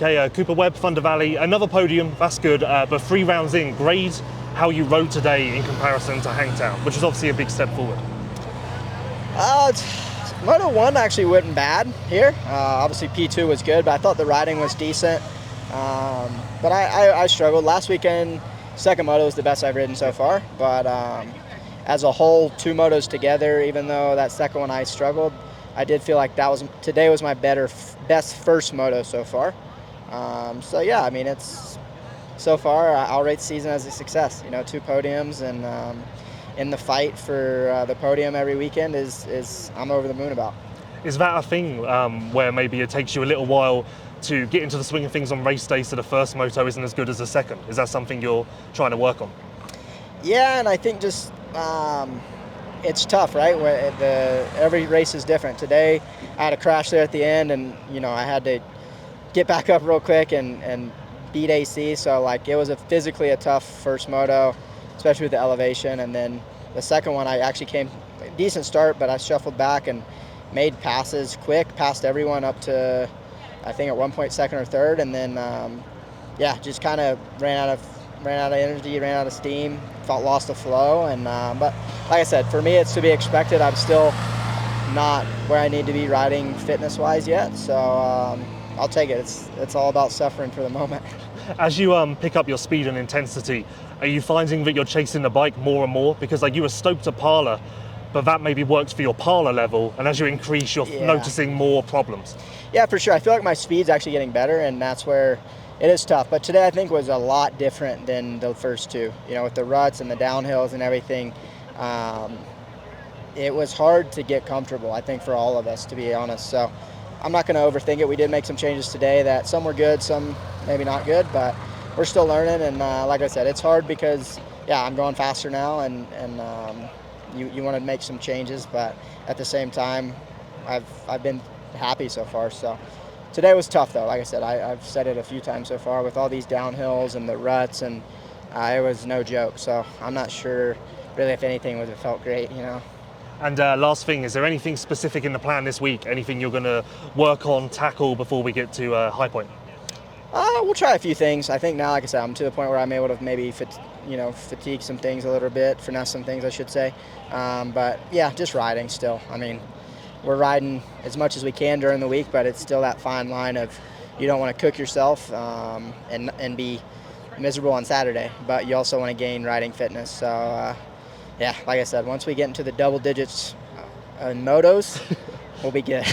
Okay, Cooper Webb, Thunder Valley, another podium, that's good, but 3 rounds in, grade how you rode today in comparison to Hangtown, which is obviously a big step forward. Moto 1 actually wasn't bad here. Obviously P2 was good, but I thought the riding was decent. But I struggled. Last weekend, second moto was the best I've ridden so far. But as a whole, 2 motos together, even though that second one I struggled, I did feel like today was my best first moto so far. So yeah, I mean, so far I'll rate the season as a success. 2 podiums, and in the fight for the podium every weekend is I'm over the moon about. Is that a thing where maybe it takes you a little while to get into the swing of things on race days, so the first moto isn't as good as the second? Is that something you're trying to work on? Yeah, and I think just it's tough, right? Every race is different. Today I had a crash there at the end, and I had to get back up real quick and beat AC. So like it was physically a tough first moto, especially with the elevation. And then the second one, I actually came a decent start, but I shuffled back and made passes quick, passed everyone up to I think at one point second or third, and then just kind of ran out of energy, ran out of steam, lost the flow. And but like I said, for me it's to be expected. I'm still not where I need to be riding fitness-wise yet, so I'll take it. It's all about suffering for the moment. As you pick up your speed and intensity, are you finding that you're chasing the bike more and more? Because like you were stoked to parlor, but that maybe works for your parlor level, and as you increase, you're noticing more problems. Yeah, for sure. I feel like my speed's actually getting better, and that's where it is tough. But today I think was a lot different than the first 2. With the ruts and the downhills and everything. It was hard to get comfortable, I think, for all of us, to be honest. So I'm not going to overthink it. We did make some changes today that some were good, some maybe not good, but we're still learning. And like I said, it's hard because, I'm going faster now, and you want to make some changes, but at the same time, I've been happy so far. So today was tough, though. Like I said, I've said it a few times so far with all these downhills and the ruts, and it was no joke. So I'm not sure really if anything would have felt great, And last thing, is there anything specific in the plan this week? Anything you're going to work on, tackle before we get to High Point? We'll try a few things. I think now, like I said, I'm to the point where I'm able to maybe fatigue some things a little bit, finesse some things, I should say. But yeah, just riding still. I mean, we're riding as much as we can during the week, but it's still that fine line of you don't want to cook yourself and be miserable on Saturday, but you also want to gain riding fitness. So like I said, once we get into the double digits in motos, we'll be good.